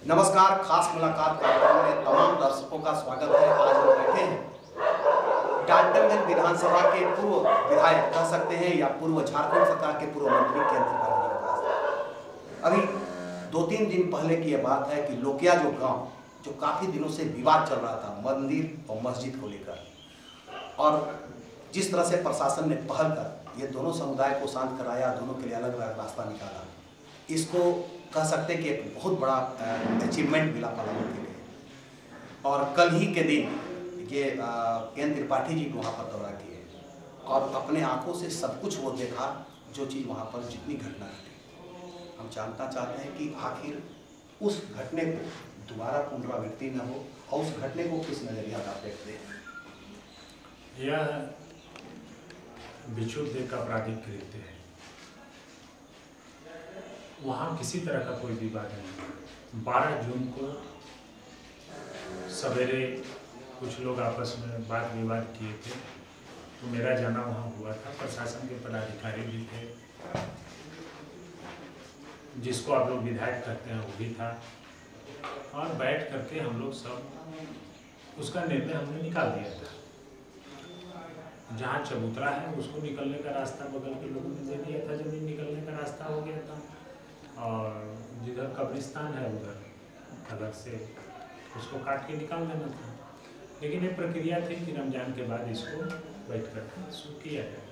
नमस्कार, खास मुलाकात कार्यक्रम में तमाम दर्शकों का स्वागत है। आज हम बैठे हैं डाल्टनगंज विधानसभा के पूर्व विधायक कह सकते हैं या पूर्व झारखंड सरकार के पूर्व मंत्री केंद्र त्रिपाठी के पास। अभी 2-3 दिन पहले की यह बात है कि लोकिया जो गांव जो काफ़ी दिनों से विवाद चल रहा था मंदिर और मस्जिद को लेकर, और जिस तरह से प्रशासन ने पहल कर ये दोनों समुदाय को शांत कराया, दोनों के लिए अलग अलग रास्ता निकाला, इसको कह सकते हैं कि एक बहुत बड़ा अचीवमेंट मिला पलामू के लिए। और कल ही के दिन ये केंद्र त्रिपाठी जी वहाँ पर दौरा किए और अपने आंखों से सब कुछ वो देखा, जो चीज़ वहाँ पर जितनी घटना घटी। हम जानना चाहते हैं कि आखिर उस घटने को दोबारा पुनरावृत्ति न हो और उस घटने को किस नजरिया आप देखते हैं। यह विक्षुब्ध का आपराधिक कृत्य है। वहाँ किसी तरह का कोई विवाद नहीं। 12 जून को सवेरे कुछ लोग आपस में वाद विवाद किए थे, तो मेरा जाना वहाँ हुआ था। प्रशासन के पदाधिकारी भी थे, जिसको आप लोग विधायक कहते हैं वो भी था, और बैठ करके हम लोग सब उसका निर्णय हमने निकाल दिया था। जहाँ चबूतरा है उसको निकलने का रास्ता बगल के लोगों ने दे दिया था, जमीन निकलने का रास्ता हो गया था, और जिधर कब्रिस्तान है उधर अलग से उसको काट के निकाल देना था। लेकिन ये प्रक्रिया थी कि रमजान के बाद इसको बैठ कर शुरू किया जाए।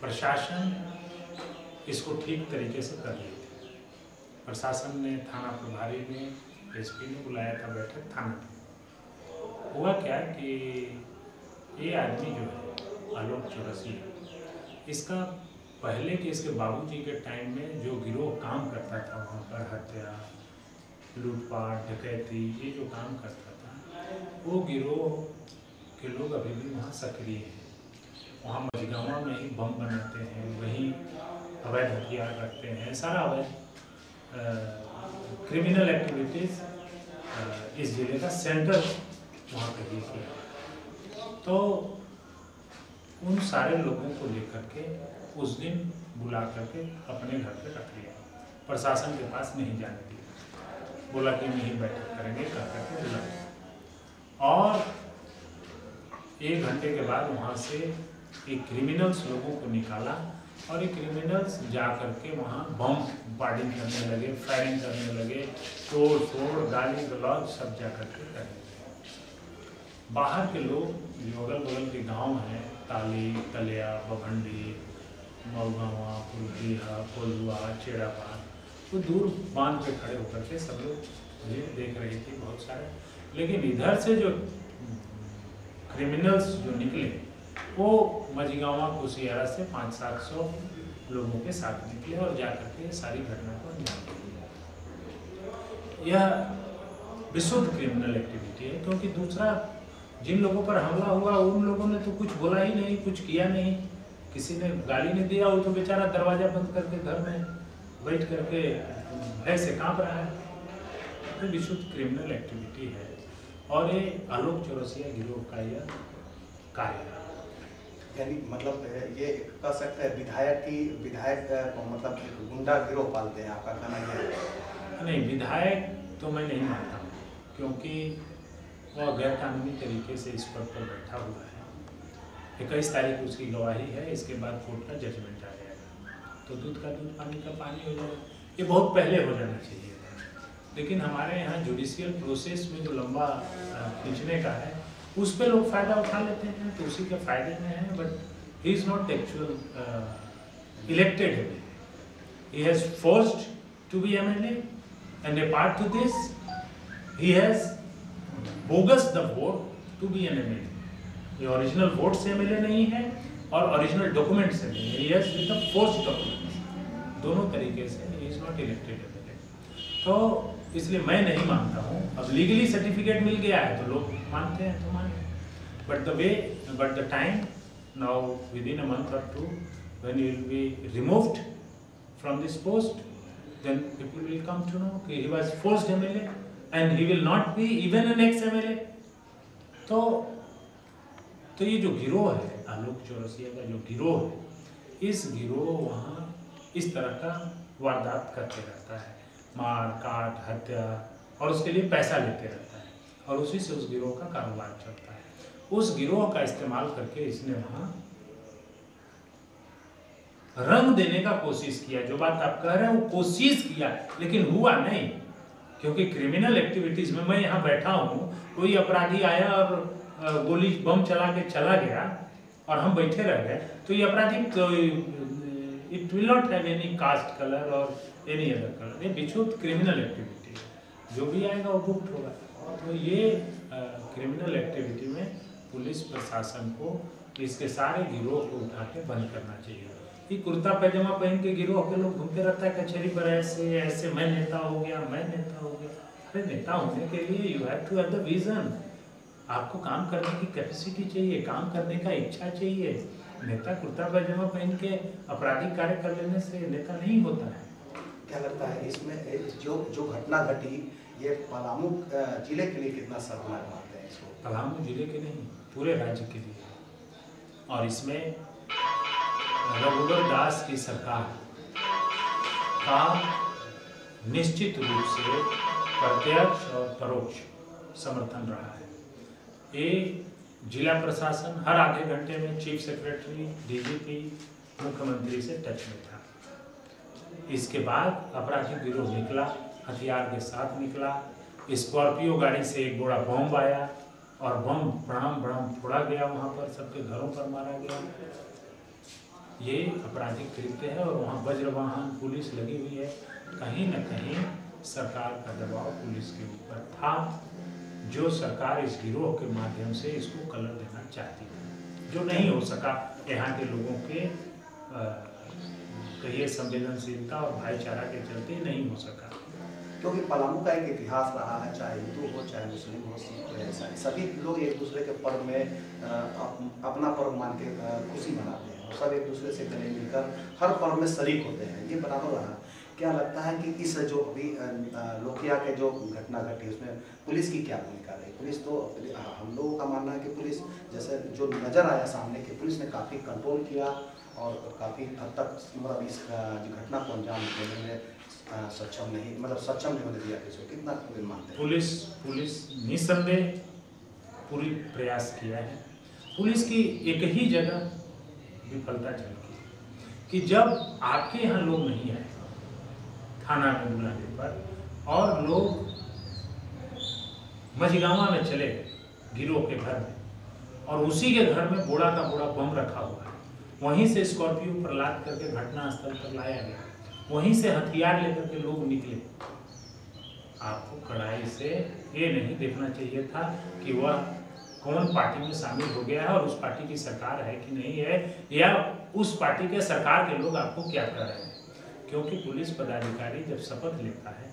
प्रशासन इसको ठीक तरीके से कर रही थी। प्रशासन ने थाना प्रभारी ने एसपी ने बुलाया था बैठक थाना में। हुआ क्या कि ये आदमी जो है आलोक चौरसिया, इसका पहले के इसके बाबूजी के टाइम में जो गिरोह काम करता था वहाँ पर हत्या, लूटपाट, डकैती, ये जो काम करता था, वो गिरोह के लोग अभी भी वहाँ सक्रिय हैं। वहाँ मझगावा में ही बम बनाते हैं, वहीं अवैध हथियार रखते हैं, सारा अवैध क्रिमिनल एक्टिविटीज़ इस जिले का सेंटर वहाँ पे ही किया। तो उन सारे लोगों को लेकर के उस दिन बुला करके अपने घर पे रख लिया। प्रशासन के पास नहीं जाने दिया, बोला कि नहीं बैठक करेंगे, कह करके बुला। और 1 घंटे के बाद वहाँ से एक क्रिमिनल्स लोगों को निकाला, और ये क्रिमिनल्स जा करके वहाँ बम बार्डिंग करने लगे, फायरिंग करने लगे, तोड़ फोड़, गाली गलौज सब जा करके करने लगे। बाहर के लोग जो अगल बगल के गांव हैं, ताली, तलिया, बभंडी, मऊगावा, पुरबिहा, कोलुआ, चेड़ापार, वो दूर बांध पे खड़े होकर के सब लोग ये देख रहे थे बहुत सारे। लेकिन इधर से जो क्रिमिनल्स जो निकले वो मझगावा कुसियारा से 500-700 लोगों के साथ निकले और जाकर के सारी घटना को अंजाम दिया। यह विशुद्ध क्रिमिनल एक्टिविटी है, क्योंकि दूसरा जिन लोगों पर हमला हुआ उन लोगों ने तो कुछ बोला ही नहीं, कुछ किया नहीं, किसी ने गाली नहीं दिया, वो तो बेचारा दरवाजा बंद करके घर में बैठ करके भय से कांप रहा है। तो विशुद्ध क्रिमिनल एक्टिविटी है, और ये आलोक चौरसिया गिरोह का यह कार्य है। यानी मतलब ये कह सकते हैं विधायक मतलब गुंडा गिरोह पालते हैं, आपका कहना है? नहीं, विधायक तो मैं नहीं मानता हूँ, क्योंकि वह गैर कानूनी तरीके से इस पद पर बैठा हुआ है। 21 तारीख उसकी गवाही है, इसके बाद कोर्ट का जजमेंट आ जाएगा, तो दूध का दूध पानी का पानी हो जाएगा। ये बहुत पहले हो जाना चाहिए था, लेकिन हमारे यहाँ जुडिशियल प्रोसेस में जो लंबा खींचने का है उस पर लोग फ़ायदा उठा लेते हैं, तो उसी के फायदे में है। But he is not actual elected MLA, he has forced to be MLA, and a part to this he has bogus the vote to be an MLA. ये ओरिजिनल वोट से एमएलए नहीं है और ओरिजिनल डॉक्यूमेंट से नहीं है, yes with the forced documents, दोनों तरीके से he is not elected MLA. तो इसलिए मैं नहीं मानता हूँ। अब लीगली सर्टिफिकेट मिल गया है तो लोग मानते हैं तो माने, but the time now within a month और 2 when you will be removed from this post, then people will come to know कि he was forced MLA and he will not be even an ex-MLA। तो ये जो गिरोह है आलोक चौरसिया का जो गिरोह है, इस गिरोह वहाँ इस तरह का वारदात करते रहता है। मार काट हत्या, और उसके लिए पैसा लेते रहता है और उसी से उस गिरोह का कारोबार चलता है। उस गिरोह का इस्तेमाल करके इसने वहाँ रंग देने का कोशिश किया। जो बात आप कह रहे हैं वो कोशिश किया, लेकिन हुआ नहीं। क्योंकि क्रिमिनल एक्टिविटीज में, मैं यहाँ बैठा हूँ, कोई अपराधी आया और गोली बम चला के चला गया और हम बैठे रह गए, तो ये अपराधी तो it will not have any caste colour और एनी अदर कलर, ये विशुद्ध क्रिमिनल एक्टिविटी है, जो भी आएगा वो बुक्ड होगा। तो ये क्रिमिनल एक्टिविटी में पुलिस प्रशासन को इसके सारे गिरोह को उठा के बंद करना चाहिए। ये कुर्ता पैजामा पहन के गिरोह के लोग घूमते रहता है कचहरी पर, ऐसे ऐसे मैं नेता हो गया, मैं नेता हो गया। अरे नेता होने के लिए you have to have the vision, आपको काम करने की कैपेसिटी चाहिए, काम करने का इच्छा चाहिए। नेता कुर्ता पैजामा पहन के आपराधिक कार्य कर लेने से नेता नहीं होता है। क्या लगता है इसमें जो घटना घटी, ये पलामू जिले के लिए कितना शर्मनाक बात है? इसको पलामू जिले के नहीं, पूरे राज्य के लिए। और इसमें रघुवर दास की सरकार का निश्चित रूप से प्रत्यक्ष और परोक्ष समर्थन रहा है। ये जिला प्रशासन हर आधे घंटे में चीफ सेक्रेटरी, डीजीपी, मुख्यमंत्री से टच में था। इसके बाद अपराधी गिरोह निकला, हथियार के साथ निकला। स्कॉर्पियो गाड़ी से एक बोरा बम आया और बम बड़ाम फोड़ा गया, वहाँ पर सबके घरों पर मारा गया। ये आपराधिक कृत्य है और वहाँ वज्रवाहन पुलिस लगी हुई है। कहीं न कहीं सरकार का दबाव पुलिस के ऊपर था, जो सरकार इस गिरोह के माध्यम से इसको कलर देना चाहती थी, जो नहीं हो सका। यहाँ के लोगों के कहिए संवेदनशीलता और भाईचारा के चलते नहीं हो सका। क्योंकि पलामू का एक इतिहास रहा है, चाहे हिंदू हो चाहे मुस्लिम हो, सिख हो, ऐसा सभी लोग एक दूसरे के पर्व में अपना पर्व मान के खुशी मनाते हैं और सब एक दूसरे से गले मिलकर हर पर्व में शरीक होते हैं, ये बराबर रहा। क्या लगता है कि इस जो अभी लोकिया के जो घटना घटी उसमें पुलिस की क्या भूमिका रही? पुलिस तो हम लोगों का मानना है कि पुलिस जैसे जो नज़र आया सामने की, पुलिस ने काफ़ी कंट्रोल किया और काफ़ी हद तक मतलब इस घटना को अंजाम देने में सक्षम नहीं होने दिया। कितना मानते हैं? पुलिस निसंदेह पूरी प्रयास किया है। पुलिस की एक ही जगह विफलता झलकी कि जब आपके यहाँ लोग नहीं आए थाना में बुलाने पर और लोग मझगावा में चले गए गिरोह के घर में, और उसी के घर में बोरा का बोरा बम रखा हुआ है, वहीं से स्कॉर्पियो पर लाद करके घटनास्थल पर लाया गया, वहीं से हथियार लेकर के लोग निकले। आपको कड़ाई से ये नहीं देखना चाहिए था कि वह कौन पार्टी में शामिल हो गया है और उस पार्टी की सरकार है कि नहीं है, या उस पार्टी के सरकार के लोग आपको क्या कर रहे हैं। क्योंकि पुलिस पदाधिकारी जब शपथ लेता है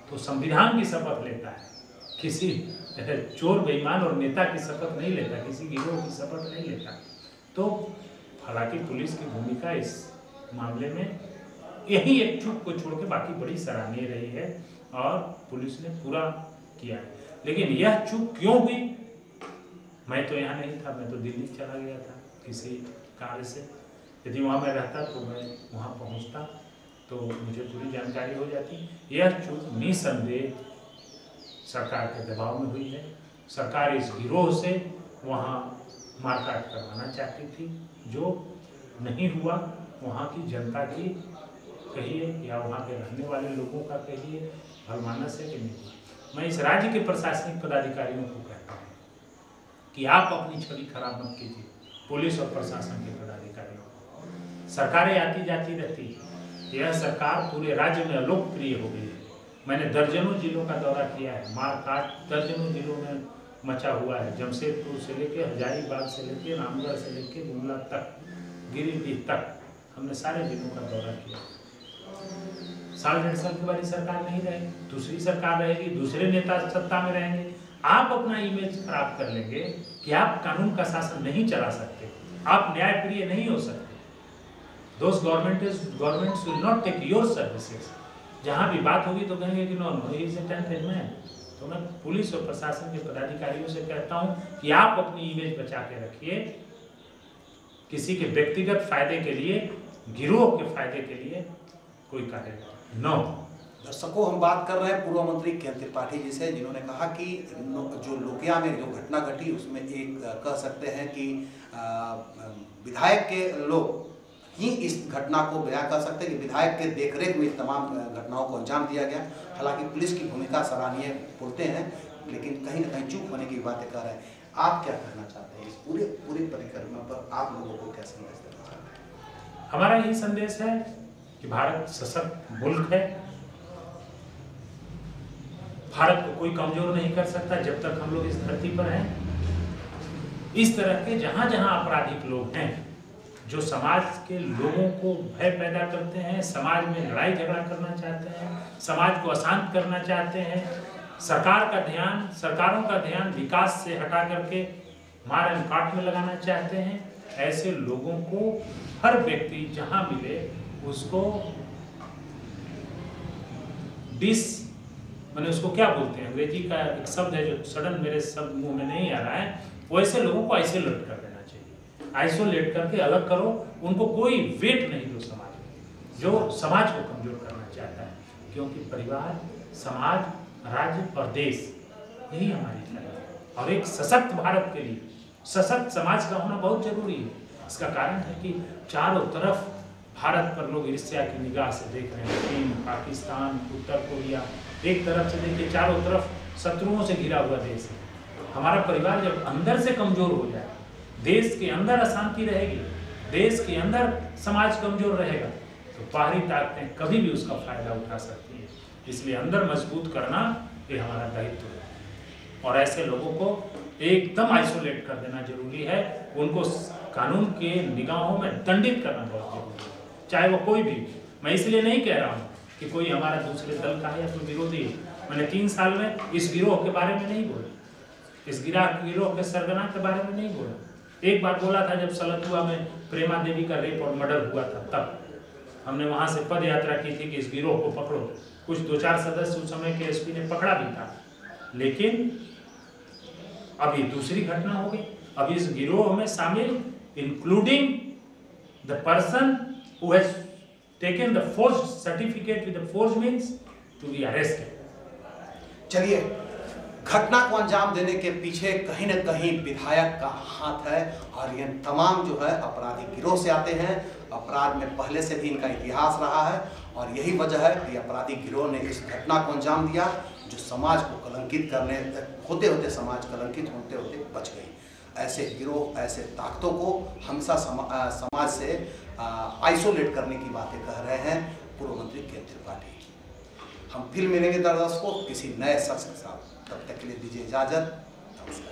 तो संविधान की शपथ लेता है, किसी चोर बेईमान और नेता की शपथ नहीं लेता, किसी गिरोह की शपथ नहीं लेता। तो हालांकि पुलिस की भूमिका इस मामले में यही एक चूक को छोड़ के बाकी बड़ी सराहनीय रही है और पुलिस ने पूरा किया। लेकिन यह चूक क्यों हुई, मैं तो यहाँ नहीं था, मैं तो दिल्ली चला गया था किसी कार्य से। यदि वहाँ मैं रहता तो मैं वहाँ पहुँचता तो मुझे पूरी जानकारी हो जाती। यह चूक निसंदेह सरकार के दबाव में हुई है। सरकार इस गिरोह से वहाँ मारकाट करवाना चाहती थी, जो नहीं हुआ। वहाँ की जनता की कहिए या वहाँ के रहने वाले लोगों का कहिए भलमानस है कि नहीं हुआ। मैं इस राज्य के प्रशासनिक पदाधिकारियों को कहता हूँ कि आप अपनी छवि खराब मत कीजिए। पुलिस और प्रशासन के पदाधिकारियों, सरकारें आती जाती रहती है, यह सरकार पूरे राज्य में अलोकप्रिय हो गई है। मैंने दर्जनों जिलों का दौरा किया है, मारकाट दर्जनों जिलों में मचा हुआ है। जमशेदपुर से लेके हजारीबाग से लेके रामगढ़ से लेके गुमला तक, गिरिडीह तक, हमने सारे जिलों का दौरा किया। साल डेढ़ साल के बाद सरकार नहीं रहेगी, दूसरी सरकार रहेगी, दूसरे नेता सत्ता में रहेंगे। आप अपना इमेज खराब कर लेंगे कि आप कानून का शासन नहीं चला सकते, आप न्यायप्रिय नहीं हो सकते। Those governments will not take your services। जहाँ भी बात होगी तो कहेंगे कि no he is a tenth man. तो मैं पुलिस और प्रशासन के पदाधिकारियों से कहता हूँ कि आप अपनी इमेज बचा के रखिए। किसी के व्यक्तिगत फायदे के लिए, गिरोह के फायदे के लिए कोई कार्य न हो। दर्शकों, हम बात कर रहे हैं पूर्व मंत्री केएन त्रिपाठी जी से, जिन्होंने कहा कि जो लोकिया में जो घटना घटी उसमें एक कह सकते हैं कि विधायक के लोग ही इस घटना को बयां कर सकते हैं कि विधायक के देखरेख में तमाम घटनाओं को अंजाम दिया गया। हालांकि पुलिस की भूमिका सराहनीय बोलते हैं, लेकिन कहीं ना कहीं चूक होने की बातें कर रहे हैं। आप क्या कहना चाहते हैं इस पूरी परिक्रमा पर? आप लोगों को क्या संदेश देना चाहते हैं? हमारा यही संदेश है कि भारत सशक्त मुल्क है। भारत को कोई कमजोर नहीं कर सकता जब तक हम लोग इस धरती पर हैं। इस तरह के जहां जहां आपराधिक लोग हैं जो समाज के लोगों को भय पैदा करते हैं, समाज में लड़ाई झगड़ा करना चाहते हैं, समाज को अशांत करना चाहते हैं, सरकारों का ध्यान विकास से हटा करके मार एंड काट में लगाना चाहते हैं, ऐसे लोगों को हर व्यक्ति जहां मिले उसको मैंने उसको क्या बोलते हैं, अंग्रेजी का एक शब्द है जो सडन मेरे शब्द मुंह में नहीं आ रहा है, वैसे लोगों को आइसोलेट कर देना चाहिए। आइसोलेट करके अलग करो, उनको कोई वेट नहीं दो समाज में जो समाज को कमजोर करना चाहता है, क्योंकि परिवार, समाज, राज्य और देश यही हमारी लड़ाई है। और एक सशक्त भारत के लिए सशक्त समाज का होना बहुत जरूरी है। इसका कारण है कि चारों तरफ भारत पर लोग ईर्ष्या की निगाह से देख रहे हैं। चीन, पाकिस्तान, उत्तर कोरिया, एक तरफ से देखिए चारों तरफ शत्रुओं से घिरा हुआ देश है। हमारा परिवार जब अंदर से कमजोर हो जाए, देश के अंदर अशांति रहेगी, देश के अंदर समाज कमजोर रहेगा, तो बाहरी ताकतें कभी भी उसका फायदा उठा सकती है। इसलिए अंदर मजबूत करना ये हमारा दायित्व है और ऐसे लोगों को एकदम आइसोलेट कर देना जरूरी है। उनको कानून के निगाहों में दंडित करना बहुत जरूरी है, चाहे वो कोई भी। मैं इसलिए नहीं कह रहा हूँ कि कोई हमारा दूसरे दल का है या कोई विरोधी है। मैंने 3 साल में इस गिरोह के बारे में नहीं बोला, इस गिरोह के सरगना के बारे में नहीं बोला। एक बार बोला था जब सलतुआ में प्रेमा देवी का रेप और मर्डर हुआ था, तब हमने वहां से पद यात्रा की थी कि इस गिरोह को पकड़ो। कुछ 2-4 सदस्य उस समय के एसपी ने पकड़ा भी था, लेकिन अभी दूसरी घटना हो गई। अब इस गिरोह में शामिल including the person who has taken the forged certificate with the forged means to be arrested. चलिए, घटना को अंजाम देने के पीछे कहीं न कहीं विधायक का हाथ है और ये तमाम जो है अपराधी गिरोह से आते हैं। अपराध में पहले से भी इनका इतिहास रहा है और यही वजह है कि अपराधी गिरोह ने इस घटना को अंजाम दिया जो समाज को कलंकित करने होते होते समाज कलंकित होते होते बच गई। ऐसे गिरोह, ऐसे ताकतों को हमेशा समाज से आइसोलेट करने की बातें कह रहे हैं पूर्व मंत्री केएन त्रिपाठी। हम फिर मिलेंगे दर्शकों किसी नए शख्स के साथ, तब तक के लिए दीजिए इजाजत। नमस्कार।